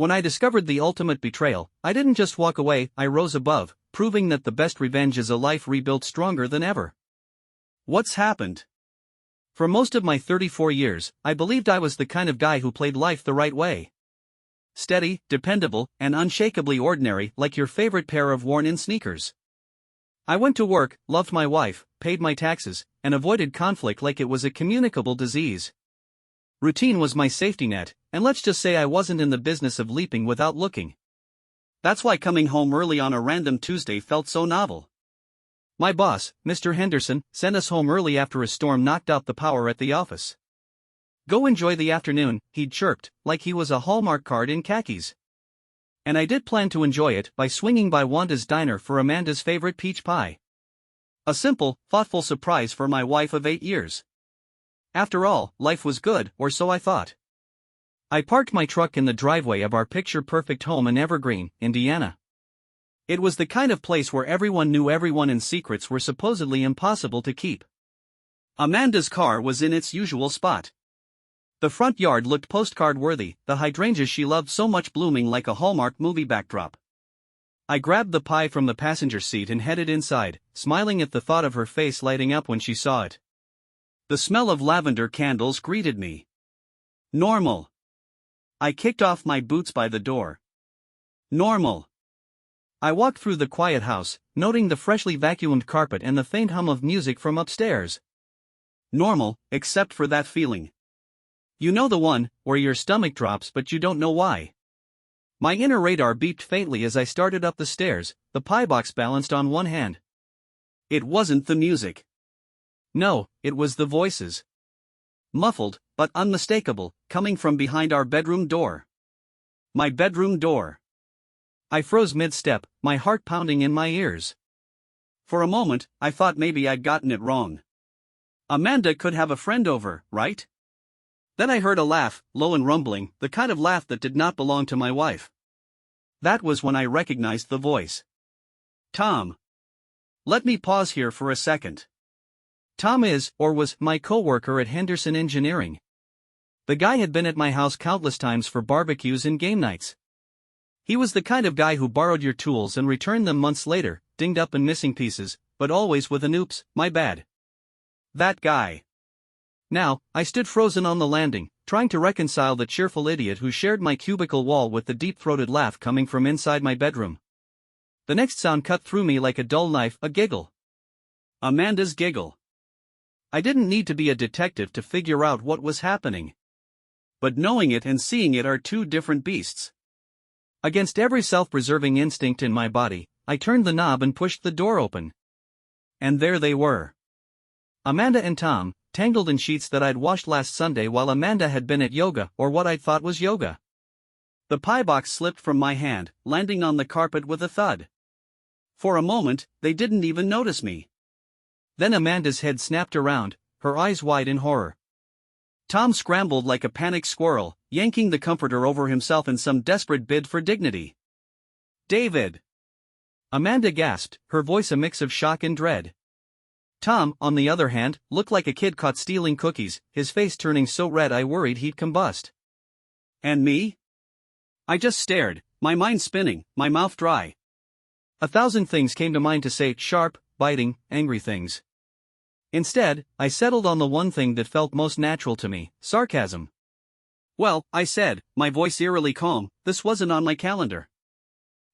When I discovered the ultimate betrayal, I didn't just walk away, I rose above, proving that the best revenge is a life rebuilt stronger than ever. What's happened? For most of my 34 years, I believed I was the kind of guy who played life the right way. Steady, dependable, and unshakably ordinary, like your favorite pair of worn-in sneakers. I went to work, loved my wife, paid my taxes, and avoided conflict like it was a communicable disease. Routine was my safety net, and let's just say I wasn't in the business of leaping without looking. That's why coming home early on a random Tuesday felt so novel. My boss, Mr. Henderson, sent us home early after a storm knocked out the power at the office. Go enjoy the afternoon, he'd chirped, like he was a Hallmark card in khakis. And I did plan to enjoy it by swinging by Wanda's diner for Amanda's favorite peach pie. A simple, thoughtful surprise for my wife of 8 years. After all, life was good, or so I thought. I parked my truck in the driveway of our picture-perfect home in Evergreen, Indiana. It was the kind of place where everyone knew everyone and secrets were supposedly impossible to keep. Amanda's car was in its usual spot. The front yard looked postcard-worthy, the hydrangeas she loved so much blooming like a Hallmark movie backdrop. I grabbed the pie from the passenger seat and headed inside, smiling at the thought of her face lighting up when she saw it. The smell of lavender candles greeted me. Normal. I kicked off my boots by the door. Normal. I walked through the quiet house, noting the freshly vacuumed carpet and the faint hum of music from upstairs. Normal, except for that feeling. You know the one, where your stomach drops but you don't know why. My inner radar beeped faintly as I started up the stairs, the pie box balanced on one hand. It wasn't the music. No, it was the voices. Muffled, but unmistakable, coming from behind our bedroom door. My bedroom door. I froze mid-step, my heart pounding in my ears. For a moment, I thought maybe I'd gotten it wrong. Amanda could have a friend over, right? Then I heard a laugh, low and rumbling, the kind of laugh that did not belong to my wife. That was when I recognized the voice. Tom. Let me pause here for a second. Tom is, or was, my coworker at Henderson Engineering. The guy had been at my house countless times for barbecues and game nights. He was the kind of guy who borrowed your tools and returned them months later, dinged up and missing pieces, but always with an oops, my bad. That guy. Now, I stood frozen on the landing, trying to reconcile the cheerful idiot who shared my cubicle wall with the deep-throated laugh coming from inside my bedroom. The next sound cut through me like a dull knife, a giggle. Amanda's giggle. I didn't need to be a detective to figure out what was happening. But knowing it and seeing it are two different beasts. Against every self-preserving instinct in my body, I turned the knob and pushed the door open. And there they were. Amanda and Tom, tangled in sheets that I'd washed last Sunday while Amanda had been at yoga, or what I'd thought was yoga. The pie box slipped from my hand, landing on the carpet with a thud. For a moment, they didn't even notice me. Then Amanda's head snapped around, her eyes wide in horror. Tom scrambled like a panicked squirrel, yanking the comforter over himself in some desperate bid for dignity. David! Amanda gasped, her voice a mix of shock and dread. Tom, on the other hand, looked like a kid caught stealing cookies, his face turning so red I worried he'd combust. And me? I just stared, my mind spinning, my mouth dry. 1,000 things came to mind to say, sharp, biting, angry things. Instead, I settled on the one thing that felt most natural to me, sarcasm. Well, I said, my voice eerily calm, this wasn't on my calendar.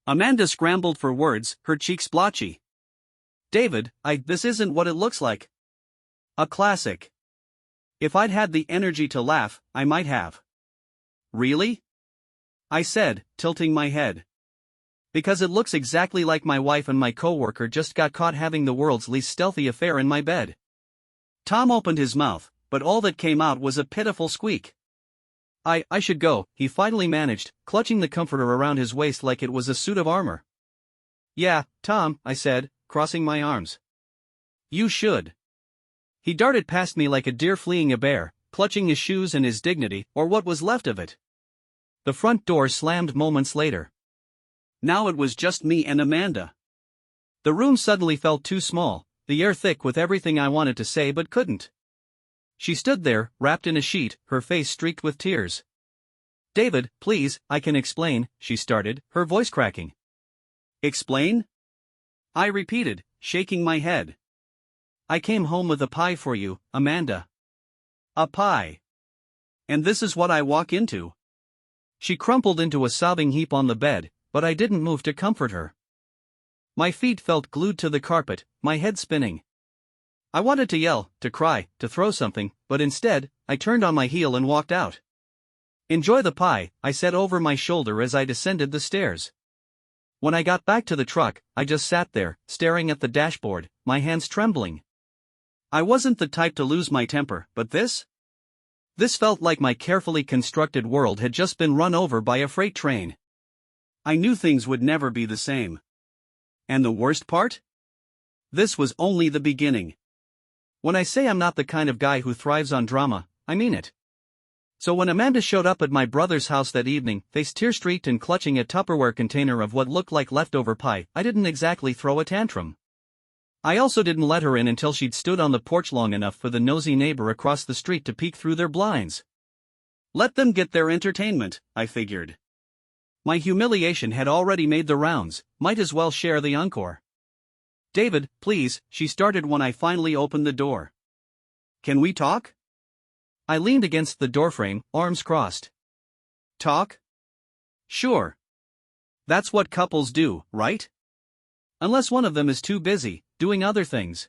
Amanda scrambled for words, her cheeks blotchy. David, this isn't what it looks like. A classic. If I'd had the energy to laugh, I might have. Really? I said, tilting my head. Because it looks exactly like my wife and my coworker just got caught having the world's least stealthy affair in my bed. Tom opened his mouth, but all that came out was a pitiful squeak. I should go, he finally managed, clutching the comforter around his waist like it was a suit of armor. Yeah, Tom, I said, crossing my arms. You should. He darted past me like a deer fleeing a bear, clutching his shoes and his dignity, or what was left of it. The front door slammed moments later. Now it was just me and Amanda. The room suddenly felt too small, the air thick with everything I wanted to say but couldn't. She stood there, wrapped in a sheet, her face streaked with tears. David, please, I can explain, she started, her voice cracking. Explain? I repeated, shaking my head. I came home with a pie for you, Amanda. A pie. And this is what I walk into. She crumpled into a sobbing heap on the bed, but I didn't move to comfort her. My feet felt glued to the carpet, my head spinning. I wanted to yell, to cry, to throw something, but instead, I turned on my heel and walked out. Enjoy the pie, I said over my shoulder as I descended the stairs. When I got back to the truck, I just sat there, staring at the dashboard, my hands trembling. I wasn't the type to lose my temper, but this? This felt like my carefully constructed world had just been run over by a freight train. I knew things would never be the same. And the worst part? This was only the beginning. When I say I'm not the kind of guy who thrives on drama, I mean it. So when Amanda showed up at my brother's house that evening, face tear-streaked and clutching a Tupperware container of what looked like leftover pie, I didn't exactly throw a tantrum. I also didn't let her in until she'd stood on the porch long enough for the nosy neighbor across the street to peek through their blinds. Let them get their entertainment, I figured. My humiliation had already made the rounds, might as well share the encore. David, please, she started when I finally opened the door. Can we talk? I leaned against the doorframe, arms crossed. Talk? Sure. That's what couples do, right? Unless one of them is too busy, doing other things.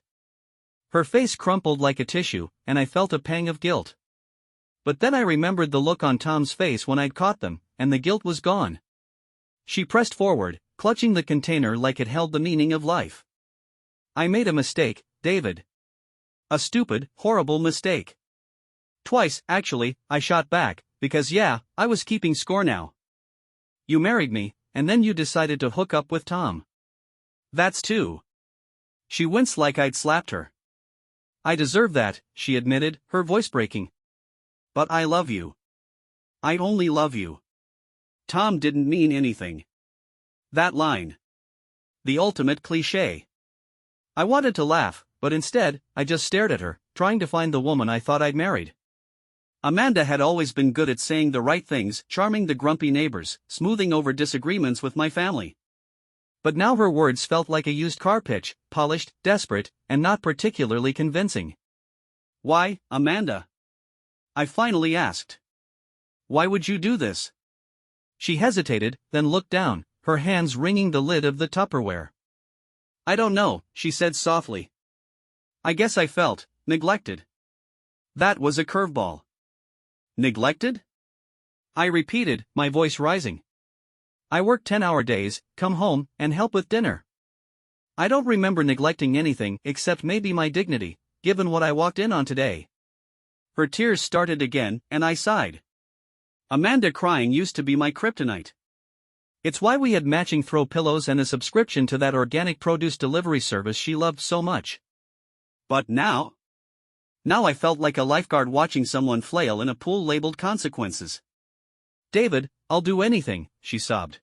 Her face crumpled like a tissue, and I felt a pang of guilt. But then I remembered the look on Tom's face when I'd caught them, and the guilt was gone. She pressed forward, clutching the container like it held the meaning of life. I made a mistake, David. A stupid, horrible mistake. Twice, actually, I shot back, because yeah, I was keeping score now. You married me, and then you decided to hook up with Tom. That's two. She winced like I'd slapped her. I deserve that, she admitted, her voice breaking. But I love you. I only love you. Tom didn't mean anything. That line. The ultimate cliché. I wanted to laugh, but instead, I just stared at her, trying to find the woman I thought I'd married. Amanda had always been good at saying the right things, charming the grumpy neighbors, smoothing over disagreements with my family. But now her words felt like a used car pitch, polished, desperate, and not particularly convincing. Why, Amanda? I finally asked. Why would you do this? She hesitated, then looked down, her hands wringing the lid of the Tupperware. I don't know, she said softly. I guess I felt neglected. That was a curveball. Neglected? I repeated, my voice rising. I work 10-hour days, come home, and help with dinner. I don't remember neglecting anything except maybe my dignity, given what I walked in on today. Her tears started again, and I sighed. Amanda crying used to be my kryptonite. It's why we had matching throw pillows and a subscription to that organic produce delivery service she loved so much. But now I felt like a lifeguard watching someone flail in a pool labeled consequences. David, I'll do anything, she sobbed.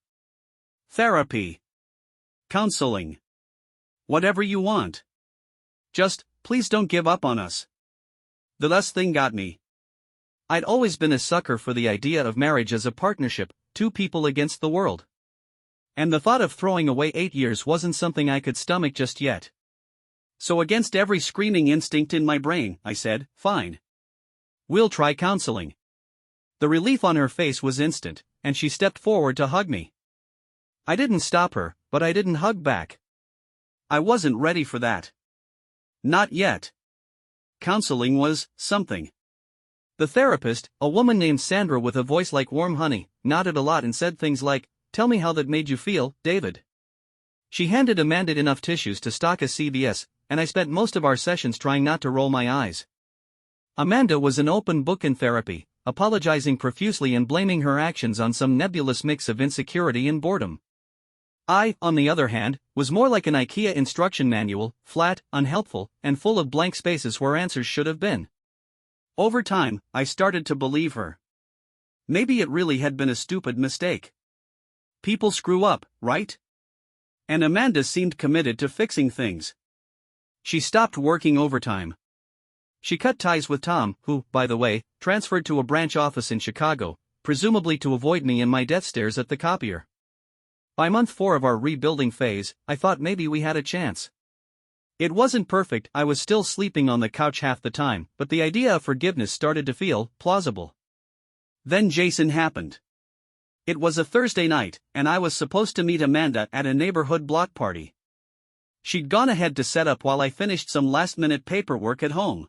Therapy. Counseling. Whatever you want. Just, please don't give up on us. The last thing got me. I'd always been a sucker for the idea of marriage as a partnership, two people against the world. And the thought of throwing away 8 years wasn't something I could stomach just yet. So against every screaming instinct in my brain, I said, fine. We'll try counseling. The relief on her face was instant, and she stepped forward to hug me. I didn't stop her, but I didn't hug back. I wasn't ready for that. Not yet. Counseling was something. The therapist, a woman named Sandra with a voice like warm honey, nodded a lot and said things like, "Tell me how that made you feel, David." She handed Amanda enough tissues to stock a CVS, and I spent most of our sessions trying not to roll my eyes. Amanda was an open book in therapy, apologizing profusely and blaming her actions on some nebulous mix of insecurity and boredom. I, on the other hand, was more like an IKEA instruction manual, flat, unhelpful, and full of blank spaces where answers should have been. Over time, I started to believe her. Maybe it really had been a stupid mistake. People screw up, right? And Amanda seemed committed to fixing things. She stopped working overtime. She cut ties with Tom, who, by the way, transferred to a branch office in Chicago, presumably to avoid me and my death stares at the copier. By month 4 of our rebuilding phase, I thought maybe we had a chance. It wasn't perfect, I was still sleeping on the couch half the time, but the idea of forgiveness started to feel plausible. Then Jason happened. It was a Thursday night, and I was supposed to meet Amanda at a neighborhood block party. She'd gone ahead to set up while I finished some last-minute paperwork at home.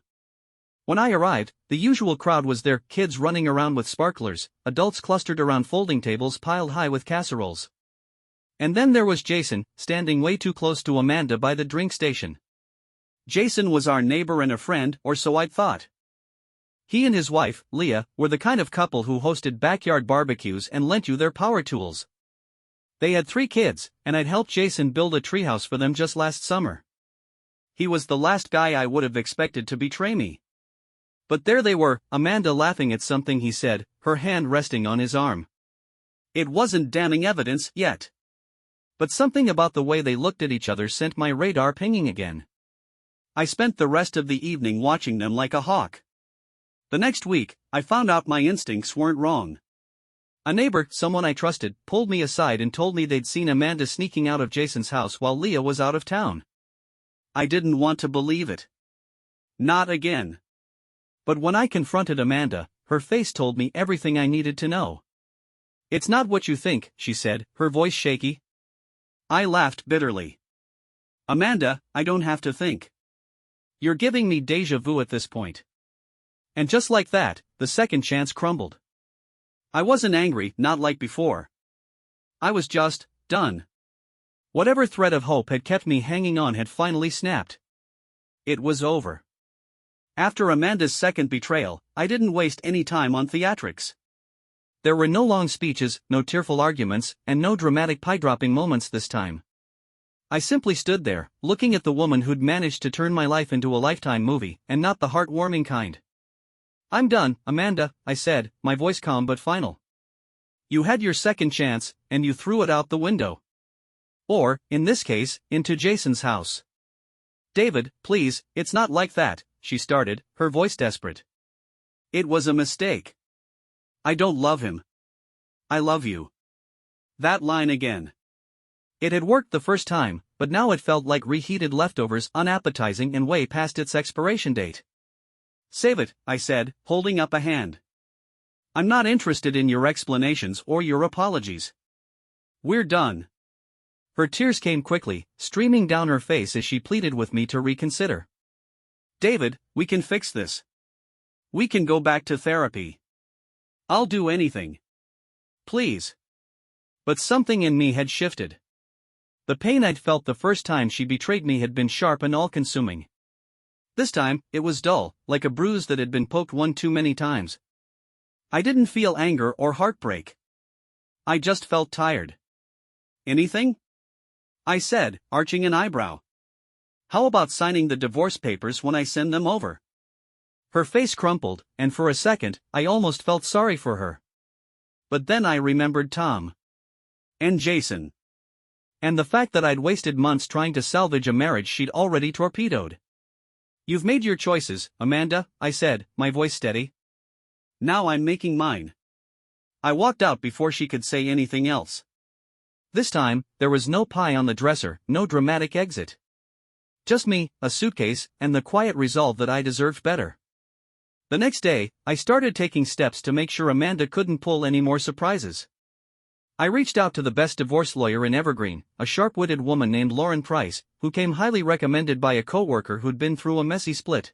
When I arrived, the usual crowd was there, kids running around with sparklers, adults clustered around folding tables piled high with casseroles. And then there was Jason, standing way too close to Amanda by the drink station. Jason was our neighbor and a friend, or so I'd thought. He and his wife, Leah, were the kind of couple who hosted backyard barbecues and lent you their power tools. They had 3 kids, and I'd helped Jason build a treehouse for them just last summer. He was the last guy I would have expected to betray me. But there they were, Amanda laughing at something he said, her hand resting on his arm. It wasn't damning evidence yet. But something about the way they looked at each other sent my radar pinging again. I spent the rest of the evening watching them like a hawk. The next week, I found out my instincts weren't wrong. A neighbor, someone I trusted, pulled me aside and told me they'd seen Amanda sneaking out of Jason's house while Leah was out of town. I didn't want to believe it. Not again. But when I confronted Amanda, her face told me everything I needed to know. "It's not what you think," she said, her voice shaky. I laughed bitterly. "Amanda, I don't have to think. You're giving me déjà vu at this point." And just like that, the second chance crumbled. I wasn't angry, not like before. I was just done. Whatever thread of hope had kept me hanging on had finally snapped. It was over. After Amanda's second betrayal, I didn't waste any time on theatrics. There were no long speeches, no tearful arguments, and no dramatic pie-dropping moments this time. I simply stood there, looking at the woman who'd managed to turn my life into a Lifetime movie, and not the heartwarming kind. "I'm done, Amanda," I said, my voice calm but final. "You had your second chance, and you threw it out the window. Or, in this case, into Jason's house." "David, please, it's not like that," she started, her voice desperate. "It was a mistake. I don't love him. I love you." That line again. It had worked the first time, but now it felt like reheated leftovers, unappetizing and way past its expiration date. "Save it," I said, holding up a hand. "I'm not interested in your explanations or your apologies. We're done." Her tears came quickly, streaming down her face as she pleaded with me to reconsider. "David, we can fix this. We can go back to therapy. I'll do anything. Please." But something in me had shifted. The pain I'd felt the first time she betrayed me had been sharp and all-consuming. This time, it was dull, like a bruise that had been poked one too many times. I didn't feel anger or heartbreak. I just felt tired. "Anything?" I said, arching an eyebrow. "How about signing the divorce papers when I send them over?" Her face crumpled, and for a second, I almost felt sorry for her. But then I remembered Tom. And Jason. And the fact that I'd wasted months trying to salvage a marriage she'd already torpedoed. "You've made your choices, Amanda," I said, my voice steady. "Now I'm making mine." I walked out before she could say anything else. This time, there was no pie on the dresser, no dramatic exit. Just me, a suitcase, and the quiet resolve that I deserved better. The next day, I started taking steps to make sure Amanda couldn't pull any more surprises. I reached out to the best divorce lawyer in Evergreen, a sharp-witted woman named Lauren Price, who came highly recommended by a coworker who'd been through a messy split.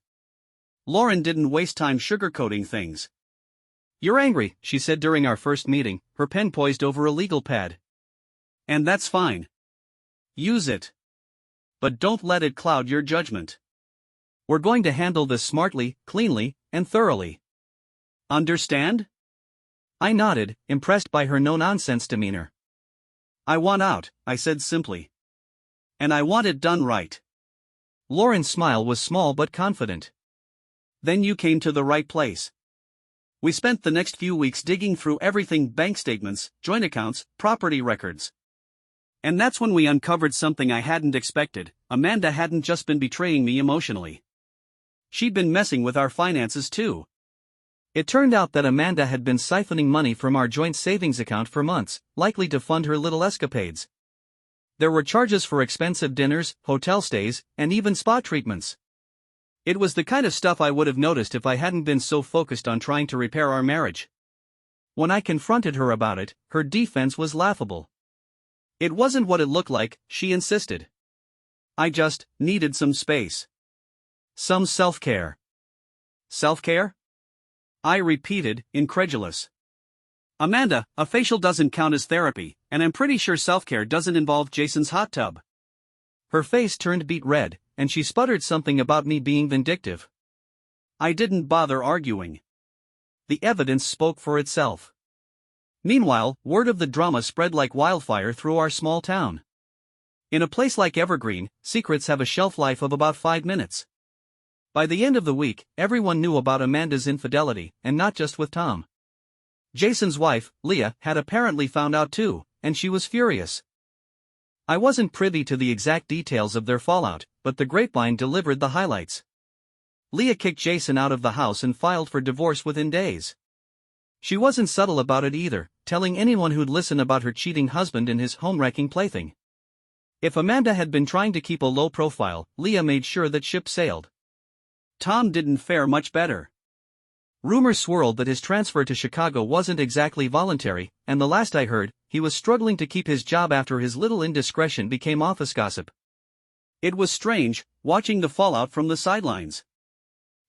Lauren didn't waste time sugarcoating things. "You're angry," she said during our first meeting, her pen poised over a legal pad. "And that's fine. Use it. But don't let it cloud your judgment. We're going to handle this smartly, cleanly, and thoroughly. Understand?" I nodded, impressed by her no-nonsense demeanor. "I want out," I said simply. "And I want it done right." Lauren's smile was small but confident. "Then you came to the right place." We spent the next few weeks digging through everything: bank statements, joint accounts, property records. And that's when we uncovered something I hadn't expected. Amanda hadn't just been betraying me emotionally. She'd been messing with our finances too. It turned out that Amanda had been siphoning money from our joint savings account for months, likely to fund her little escapades. There were charges for expensive dinners, hotel stays, and even spa treatments. It was the kind of stuff I would have noticed if I hadn't been so focused on trying to repair our marriage. When I confronted her about it, her defense was laughable. It wasn't what it looked like, she insisted. I just needed some space. Some self-care. Self-care? I repeated, incredulous. Amanda, a facial doesn't count as therapy, and I'm pretty sure self-care doesn't involve Jason's hot tub. Her face turned beet red, and she sputtered something about me being vindictive. I didn't bother arguing. The evidence spoke for itself. Meanwhile, word of the drama spread like wildfire through our small town. In a place like Evergreen, secrets have a shelf life of about 5 minutes. By the end of the week, everyone knew about Amanda's infidelity, and not just with Tom. Jason's wife, Leah, had apparently found out too, and she was furious. I wasn't privy to the exact details of their fallout, but the grapevine delivered the highlights. Leah kicked Jason out of the house and filed for divorce within days. She wasn't subtle about it either, telling anyone who'd listen about her cheating husband and his home-wrecking plaything. If Amanda had been trying to keep a low profile, Leah made sure that ship sailed. Tom didn't fare much better. Rumors swirled that his transfer to Chicago wasn't exactly voluntary, and the last I heard, he was struggling to keep his job after his little indiscretion became office gossip. It was strange, watching the fallout from the sidelines.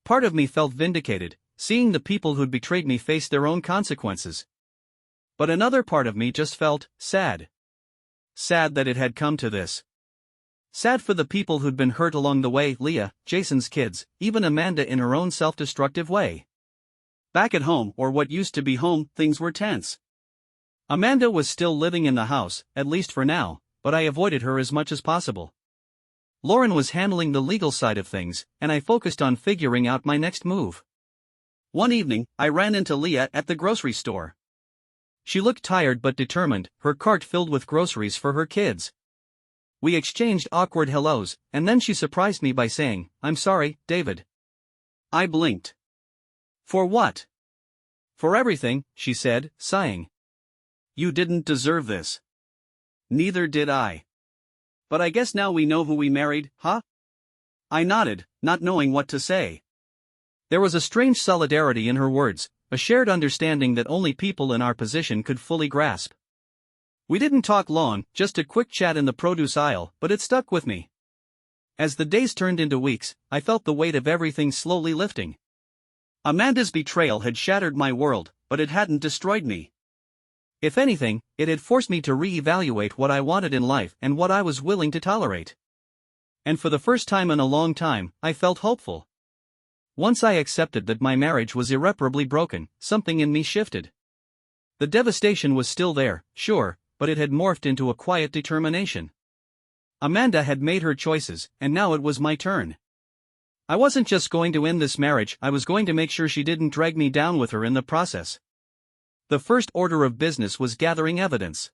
Part of me felt vindicated, seeing the people who'd betrayed me face their own consequences. But another part of me just felt sad. Sad that it had come to this. Sad for the people who'd been hurt along the way, Leah, Jason's kids, even Amanda in her own self-destructive way. Back at home, or what used to be home, things were tense. Amanda was still living in the house, at least for now, but I avoided her as much as possible. Lauren was handling the legal side of things, and I focused on figuring out my next move. One evening, I ran into Leah at the grocery store. She looked tired but determined, her cart filled with groceries for her kids. We exchanged awkward hellos, and then she surprised me by saying, "I'm sorry, David." I blinked. For what? For everything, she said, sighing. You didn't deserve this. Neither did I. But I guess now we know who we married, huh? I nodded, not knowing what to say. There was a strange solidarity in her words, a shared understanding that only people in our position could fully grasp. We didn't talk long, just a quick chat in the produce aisle, but it stuck with me. As the days turned into weeks, I felt the weight of everything slowly lifting. Amanda's betrayal had shattered my world, but it hadn't destroyed me. If anything, it had forced me to re-evaluate what I wanted in life and what I was willing to tolerate. And for the first time in a long time, I felt hopeful. Once I accepted that my marriage was irreparably broken, something in me shifted. The devastation was still there, sure, but it had morphed into a quiet determination. Amanda had made her choices, and now it was my turn. I wasn't just going to end this marriage, I was going to make sure she didn't drag me down with her in the process. The first order of business was gathering evidence.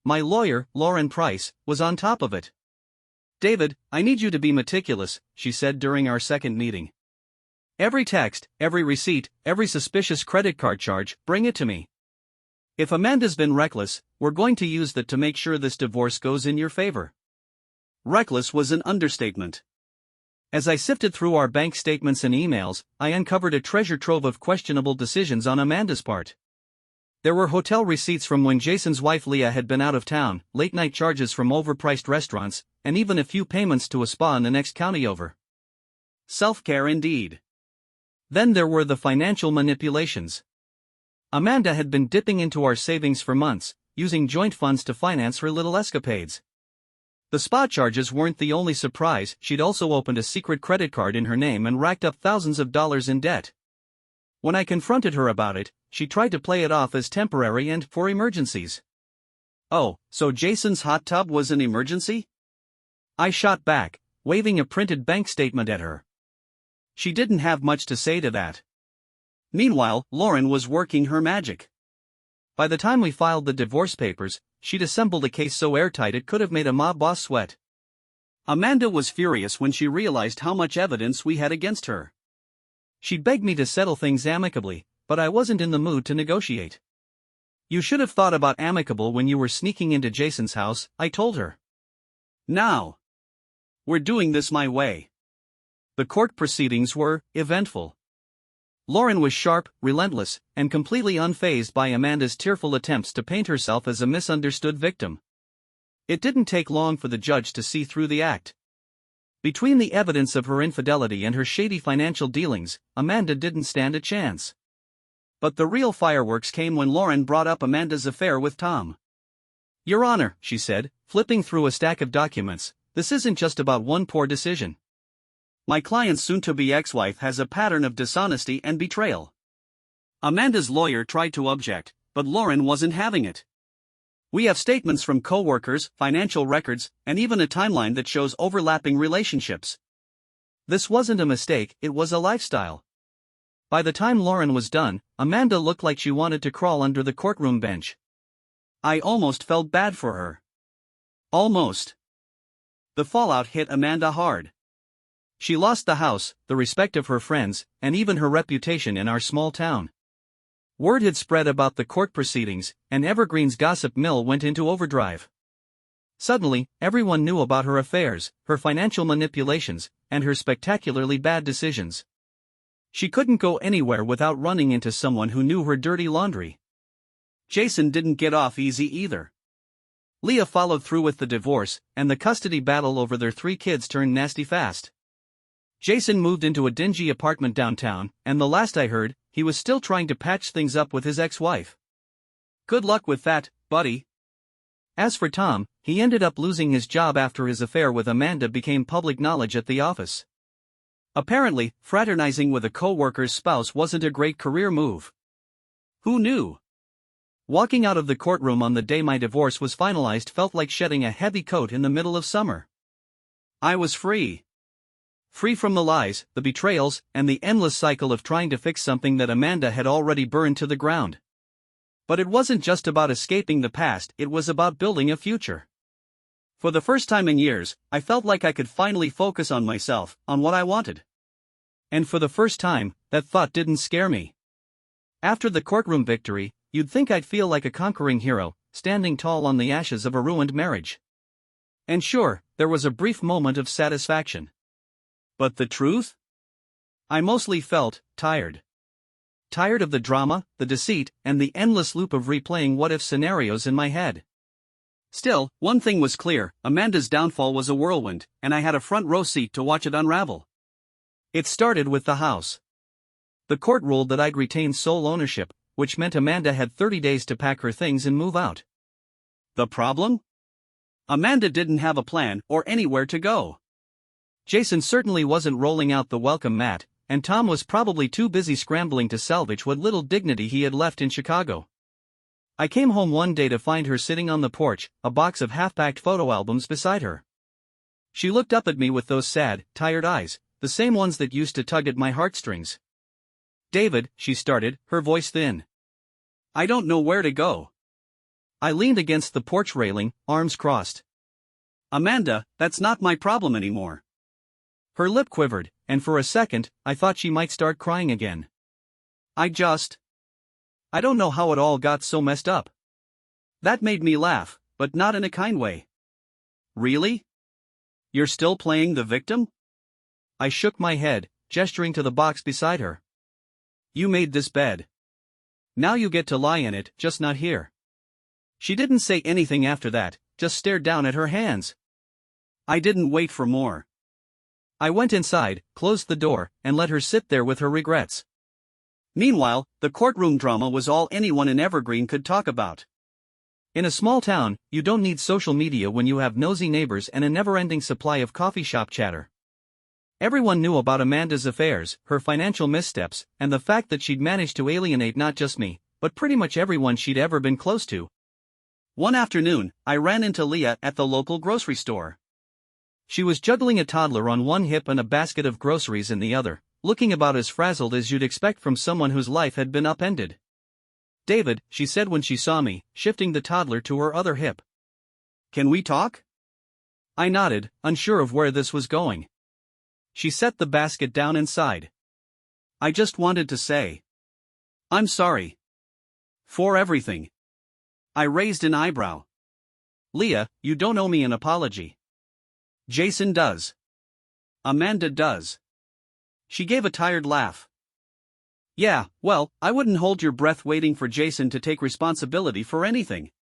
My lawyer, Lauren Price, was on top of it. "David, I need you to be meticulous," she said during our second meeting. "Every text, every receipt, every suspicious credit card charge, bring it to me. If Amanda's been reckless, we're going to use that to make sure this divorce goes in your favor." Reckless was an understatement. As I sifted through our bank statements and emails, I uncovered a treasure trove of questionable decisions on Amanda's part. There were hotel receipts from when Jason's wife Leah had been out of town, late-night charges from overpriced restaurants, and even a few payments to a spa in the next county over. Self-care indeed. Then there were the financial manipulations. Amanda had been dipping into our savings for months, using joint funds to finance her little escapades. The spa charges weren't the only surprise, she'd also opened a secret credit card in her name and racked up thousands of dollars in debt. When I confronted her about it, she tried to play it off as temporary and for emergencies. "Oh, so Jason's hot tub was an emergency?" I shot back, waving a printed bank statement at her. She didn't have much to say to that. Meanwhile, Lauren was working her magic. By the time we filed the divorce papers, she'd assembled a case so airtight it could have made a mob boss sweat. Amanda was furious when she realized how much evidence we had against her. She begged me to settle things amicably, but I wasn't in the mood to negotiate. You should have thought about amicable when you were sneaking into Jason's house, I told her. Now. We're doing this my way. The court proceedings were eventful. Lauren was sharp, relentless, and completely unfazed by Amanda's tearful attempts to paint herself as a misunderstood victim. It didn't take long for the judge to see through the act. Between the evidence of her infidelity and her shady financial dealings, Amanda didn't stand a chance. But the real fireworks came when Lauren brought up Amanda's affair with Tom. Your Honor, she said, flipping through a stack of documents, this isn't just about one poor decision. My client's soon-to-be ex-wife has a pattern of dishonesty and betrayal. Amanda's lawyer tried to object, but Lauren wasn't having it. We have statements from coworkers, financial records, and even a timeline that shows overlapping relationships. This wasn't a mistake, it was a lifestyle. By the time Lauren was done, Amanda looked like she wanted to crawl under the courtroom bench. I almost felt bad for her. Almost. The fallout hit Amanda hard. She lost the house, the respect of her friends, and even her reputation in our small town. Word had spread about the court proceedings, and Evergreen's gossip mill went into overdrive. Suddenly, everyone knew about her affairs, her financial manipulations, and her spectacularly bad decisions. She couldn't go anywhere without running into someone who knew her dirty laundry. Jason didn't get off easy either. Leah followed through with the divorce, and the custody battle over their 3 kids turned nasty fast. Jason moved into a dingy apartment downtown, and the last I heard, he was still trying to patch things up with his ex-wife. Good luck with that, buddy. As for Tom, he ended up losing his job after his affair with Amanda became public knowledge at the office. Apparently, fraternizing with a co-worker's spouse wasn't a great career move. Who knew? Walking out of the courtroom on the day my divorce was finalized felt like shedding a heavy coat in the middle of summer. I was free. Free from the lies, the betrayals, and the endless cycle of trying to fix something that Amanda had already burned to the ground. But it wasn't just about escaping the past, it was about building a future. For the first time in years, I felt like I could finally focus on myself, on what I wanted. And for the first time, that thought didn't scare me. After the courtroom victory, you'd think I'd feel like a conquering hero, standing tall on the ashes of a ruined marriage. And sure, there was a brief moment of satisfaction. But the truth? I mostly felt tired. Tired of the drama, the deceit, and the endless loop of replaying what-if scenarios in my head. Still, one thing was clear, Amanda's downfall was a whirlwind, and I had a front row seat to watch it unravel. It started with the house. The court ruled that I'd retain sole ownership, which meant Amanda had 30 days to pack her things and move out. The problem? Amanda didn't have a plan or anywhere to go. Jason certainly wasn't rolling out the welcome mat, and Tom was probably too busy scrambling to salvage what little dignity he had left in Chicago. I came home one day to find her sitting on the porch, a box of half-packed photo albums beside her. She looked up at me with those sad, tired eyes, the same ones that used to tug at my heartstrings. David, she started, her voice thin. I don't know where to go. I leaned against the porch railing, arms crossed. Amanda, that's not my problem anymore. Her lip quivered, and for a second, I thought she might start crying again. I don't know how it all got so messed up. That made me laugh, but not in a kind way. Really? You're still playing the victim? I shook my head, gesturing to the box beside her. You made this bed. Now you get to lie in it, just not here. She didn't say anything after that, just stared down at her hands. I didn't wait for more. I went inside, closed the door, and let her sit there with her regrets. Meanwhile, the courtroom drama was all anyone in Evergreen could talk about. In a small town, you don't need social media when you have nosy neighbors and a never-ending supply of coffee shop chatter. Everyone knew about Amanda's affairs, her financial missteps, and the fact that she'd managed to alienate not just me, but pretty much everyone she'd ever been close to. One afternoon, I ran into Leah at the local grocery store. She was juggling a toddler on one hip and a basket of groceries in the other, looking about as frazzled as you'd expect from someone whose life had been upended. David, she said when she saw me, shifting the toddler to her other hip. Can we talk? I nodded, unsure of where this was going. She set the basket down and sighed. I just wanted to say, I'm sorry. For everything. I raised an eyebrow. Leah, you don't owe me an apology. Jason does. Amanda does. She gave a tired laugh. Yeah, well, I wouldn't hold your breath waiting for Jason to take responsibility for anything.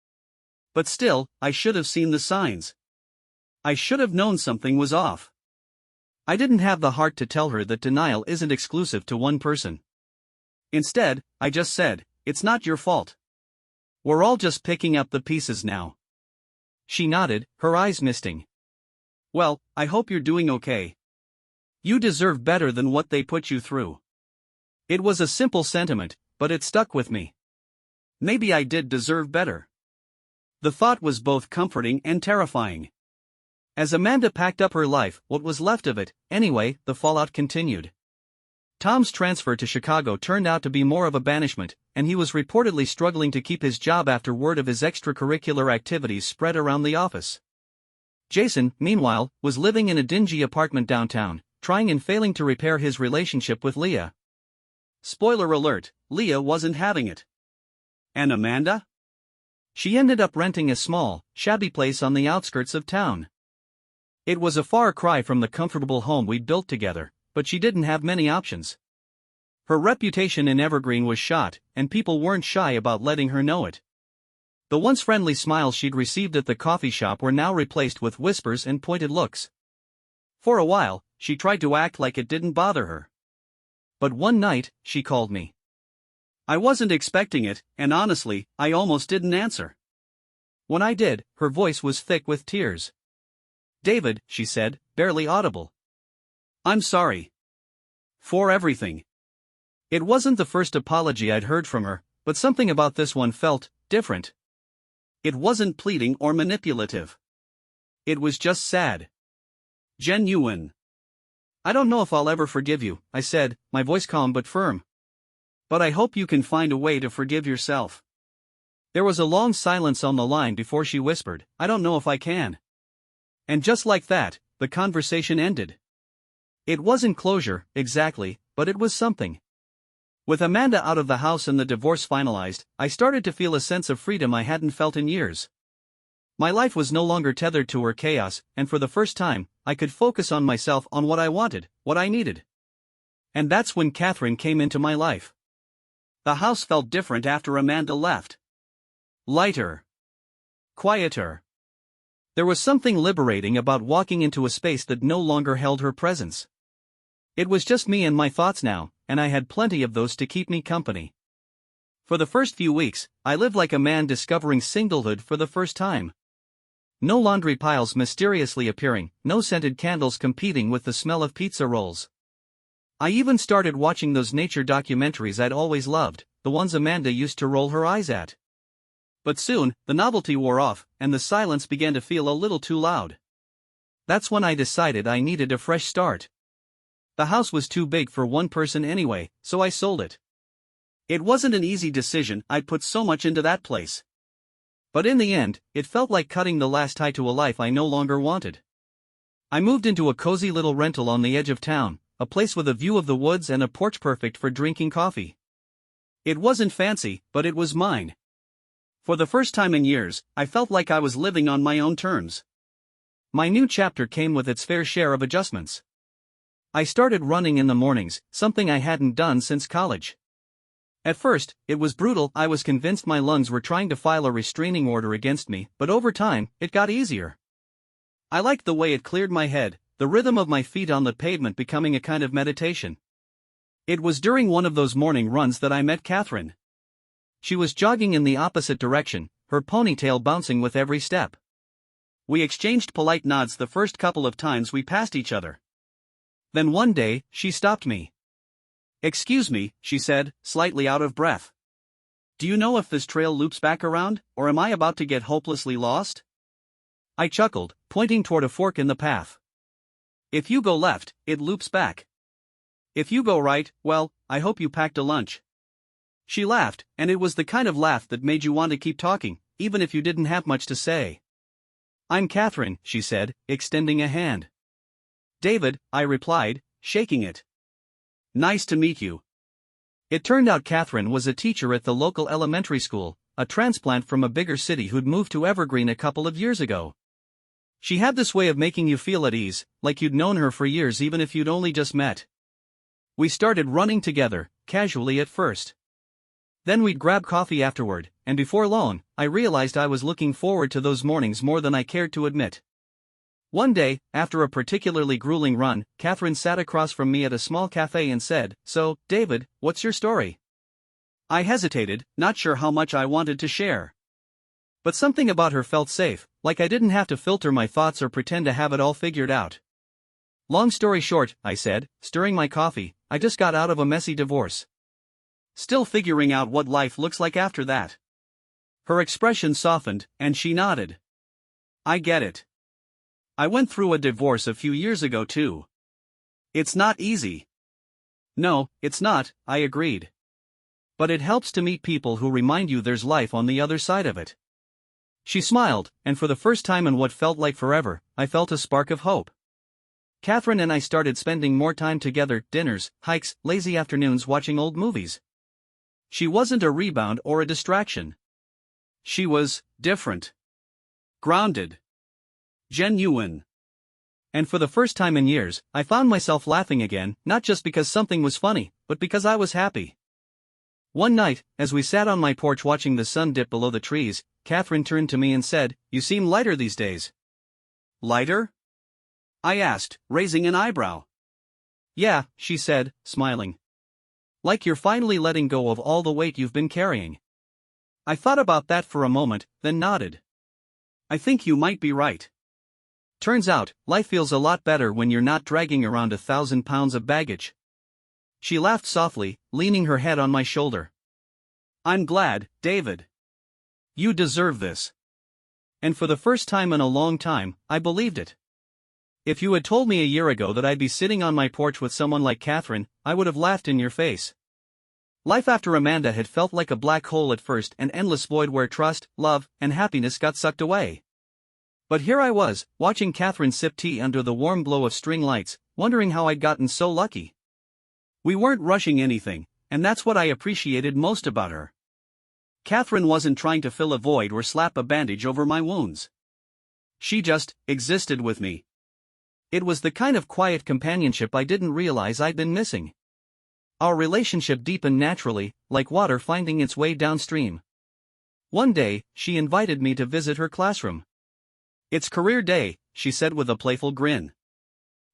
But still, I should have seen the signs. I should have known something was off. I didn't have the heart to tell her that denial isn't exclusive to one person. Instead, I just said, it's not your fault. We're all just picking up the pieces now. She nodded, her eyes misting. Well, I hope you're doing okay. You deserve better than what they put you through. It was a simple sentiment, but it stuck with me. Maybe I did deserve better. The thought was both comforting and terrifying. As Amanda packed up her life, what was left of it, anyway, the fallout continued. Tom's transfer to Chicago turned out to be more of a banishment, and he was reportedly struggling to keep his job after word of his extracurricular activities spread around the office. Jason, meanwhile, was living in a dingy apartment downtown, trying and failing to repair his relationship with Leah. Spoiler alert, Leah wasn't having it. And Amanda? She ended up renting a small, shabby place on the outskirts of town. It was a far cry from the comfortable home we'd built together, but she didn't have many options. Her reputation in Evergreen was shot, and people weren't shy about letting her know it. The once friendly smiles she'd received at the coffee shop were now replaced with whispers and pointed looks. For a while, she tried to act like it didn't bother her. But one night, she called me. I wasn't expecting it, and honestly, I almost didn't answer. When I did, her voice was thick with tears. David, she said, barely audible. I'm sorry. For everything. It wasn't the first apology I'd heard from her, but something about this one felt different. It wasn't pleading or manipulative. It was just sad. Genuine. I don't know if I'll ever forgive you, I said, my voice calm but firm. But I hope you can find a way to forgive yourself. There was a long silence on the line before she whispered, I don't know if I can. And just like that, the conversation ended. It wasn't closure, exactly, but it was something. With Amanda out of the house and the divorce finalized, I started to feel a sense of freedom I hadn't felt in years. My life was no longer tethered to her chaos, and for the first time, I could focus on myself, on what I wanted, what I needed. And that's when Catherine came into my life. The house felt different after Amanda left. Lighter. Quieter. There was something liberating about walking into a space that no longer held her presence. It was just me and my thoughts now, and I had plenty of those to keep me company. For the first few weeks, I lived like a man discovering singlehood for the first time. No laundry piles mysteriously appearing, no scented candles competing with the smell of pizza rolls. I even started watching those nature documentaries I'd always loved, the ones Amanda used to roll her eyes at. But soon, the novelty wore off, and the silence began to feel a little too loud. That's when I decided I needed a fresh start. The house was too big for one person anyway, so I sold it. It wasn't an easy decision, I'd put so much into that place. But in the end, it felt like cutting the last tie to a life I no longer wanted. I moved into a cozy little rental on the edge of town, a place with a view of the woods and a porch perfect for drinking coffee. It wasn't fancy, but it was mine. For the first time in years, I felt like I was living on my own terms. My new chapter came with its fair share of adjustments. I started running in the mornings, something I hadn't done since college. At first, it was brutal. I was convinced my lungs were trying to file a restraining order against me, but over time, it got easier. I liked the way it cleared my head, the rhythm of my feet on the pavement becoming a kind of meditation. It was during one of those morning runs that I met Catherine. She was jogging in the opposite direction, her ponytail bouncing with every step. We exchanged polite nods the first couple of times we passed each other. Then one day, she stopped me. Excuse me, she said, slightly out of breath. Do you know if this trail loops back around, or am I about to get hopelessly lost? I chuckled, pointing toward a fork in the path. If you go left, it loops back. If you go right, well, I hope you packed a lunch. She laughed, and it was the kind of laugh that made you want to keep talking, even if you didn't have much to say. I'm Catherine, she said, extending a hand. David, I replied, shaking it. Nice to meet you. It turned out Catherine was a teacher at the local elementary school, a transplant from a bigger city who'd moved to Evergreen a couple of years ago. She had this way of making you feel at ease, like you'd known her for years even if you'd only just met. We started running together, casually at first. Then we'd grab coffee afterward, and before long, I realized I was looking forward to those mornings more than I cared to admit. One day, after a particularly grueling run, Catherine sat across from me at a small cafe and said, "So, David, what's your story?" I hesitated, not sure how much I wanted to share. But something about her felt safe, like I didn't have to filter my thoughts or pretend to have it all figured out. Long story short, I said, stirring my coffee, I just got out of a messy divorce. Still figuring out what life looks like after that. Her expression softened, and she nodded. I get it. I went through a divorce a few years ago too. It's not easy. No, it's not, I agreed. But it helps to meet people who remind you there's life on the other side of it. She smiled, and for the first time in what felt like forever, I felt a spark of hope. Catherine and I started spending more time together, dinners, hikes, lazy afternoons watching old movies. She wasn't a rebound or a distraction. She was different. Grounded. Genuine. And for the first time in years, I found myself laughing again, not just because something was funny, but because I was happy. One night, as we sat on my porch watching the sun dip below the trees, Catherine turned to me and said, "You seem lighter these days." Lighter? I asked, raising an eyebrow. Yeah, she said, smiling. Like you're finally letting go of all the weight you've been carrying. I thought about that for a moment, then nodded. I think you might be right. Turns out, life feels a lot better when you're not dragging around 1,000 pounds of baggage. She laughed softly, leaning her head on my shoulder. I'm glad, David. You deserve this. And for the first time in a long time, I believed it. If you had told me a year ago that I'd be sitting on my porch with someone like Catherine, I would have laughed in your face. Life after Amanda had felt like a black hole at first, an endless void where trust, love, and happiness got sucked away. But here I was, watching Catherine sip tea under the warm glow of string lights, wondering how I'd gotten so lucky. We weren't rushing anything, and that's what I appreciated most about her. Catherine wasn't trying to fill a void or slap a bandage over my wounds. She just existed with me. It was the kind of quiet companionship I didn't realize I'd been missing. Our relationship deepened naturally, like water finding its way downstream. One day, she invited me to visit her classroom. It's career day, she said with a playful grin.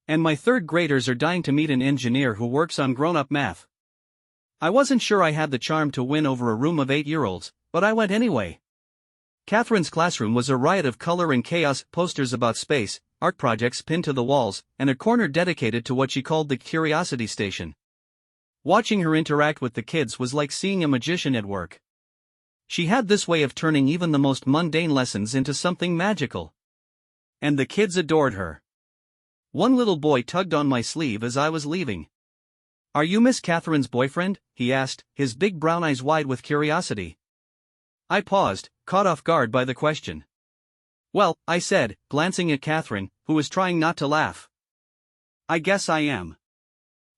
And my third graders are dying to meet an engineer who works on grown-up math. I wasn't sure I had the charm to win over a room of 8-year-olds, but I went anyway. Catherine's classroom was a riot of color and chaos, posters about space, art projects pinned to the walls, and a corner dedicated to what she called the curiosity station. Watching her interact with the kids was like seeing a magician at work. She had this way of turning even the most mundane lessons into something magical. And the kids adored her. One little boy tugged on my sleeve as I was leaving. "Are you Miss Catherine's boyfriend?" he asked, his big brown eyes wide with curiosity. I paused, caught off guard by the question. "Well," I said, glancing at Catherine, who was trying not to laugh. "I guess I am."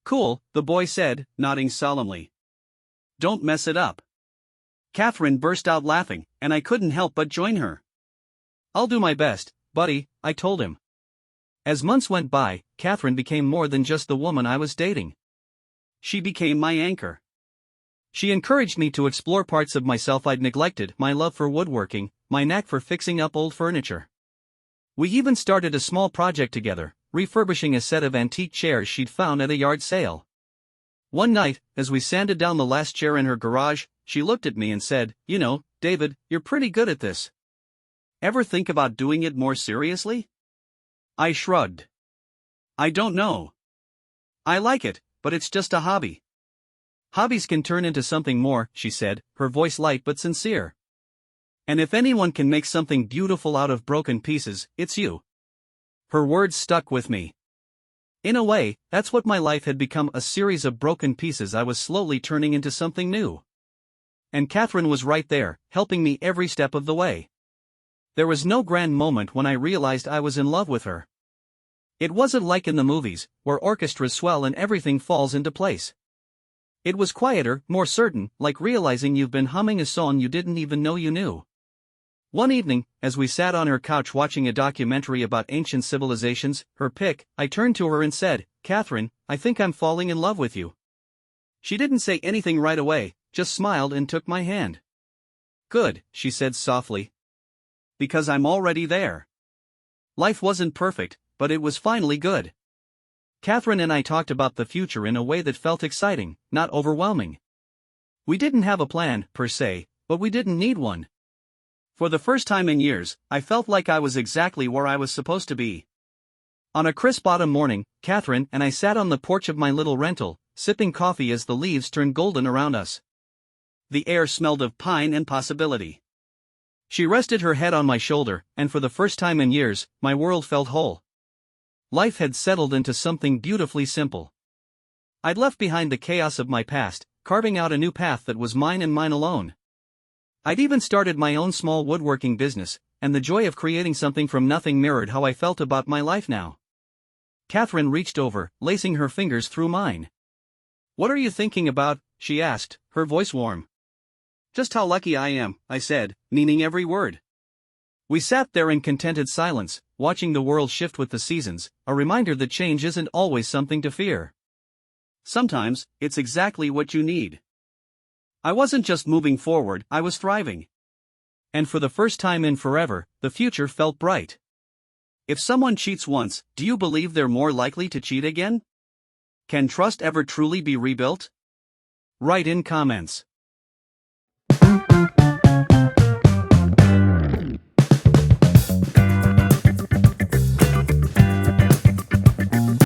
"Cool," the boy said, nodding solemnly. "Don't mess it up." Catherine burst out laughing, and I couldn't help but join her. "I'll do my best, buddy," I told him. As months went by, Catherine became more than just the woman I was dating. She became my anchor. She encouraged me to explore parts of myself I'd neglected, my love for woodworking, my knack for fixing up old furniture. We even started a small project together, refurbishing a set of antique chairs she'd found at a yard sale. One night, as we sanded down the last chair in her garage, she looked at me and said, "You know, David, you're pretty good at this. Ever think about doing it more seriously?" I shrugged. "I don't know. I like it, but it's just a hobby." "Hobbies can turn into something more," she said, her voice light but sincere. "And if anyone can make something beautiful out of broken pieces, it's you." Her words stuck with me. In a way, that's what my life had become, a series of broken pieces I was slowly turning into something new. And Catherine was right there, helping me every step of the way. There was no grand moment when I realized I was in love with her. It wasn't like in the movies, where orchestras swell and everything falls into place. It was quieter, more certain, like realizing you've been humming a song you didn't even know you knew. One evening, as we sat on her couch watching a documentary about ancient civilizations, her pick, I turned to her and said, "Catherine, I think I'm falling in love with you." She didn't say anything right away, just smiled and took my hand. "Good," she said softly. "Because I'm already there." Life wasn't perfect, but it was finally good. Catherine and I talked about the future in a way that felt exciting, not overwhelming. We didn't have a plan, per se, but we didn't need one. For the first time in years, I felt like I was exactly where I was supposed to be. On a crisp autumn morning, Catherine and I sat on the porch of my little rental, sipping coffee as the leaves turned golden around us. The air smelled of pine and possibility. She rested her head on my shoulder, and for the first time in years, my world felt whole. Life had settled into something beautifully simple. I'd left behind the chaos of my past, carving out a new path that was mine and mine alone. I'd even started my own small woodworking business, and the joy of creating something from nothing mirrored how I felt about my life now. Catherine reached over, lacing her fingers through mine. "What are you thinking about?" she asked, her voice warm. "Just how lucky I am," I said, meaning every word. We sat there in contented silence, watching the world shift with the seasons, a reminder that change isn't always something to fear. Sometimes, it's exactly what you need. I wasn't just moving forward, I was thriving. And for the first time in forever, the future felt bright. If someone cheats once, do you believe they're more likely to cheat again? Can trust ever truly be rebuilt? Write in comments.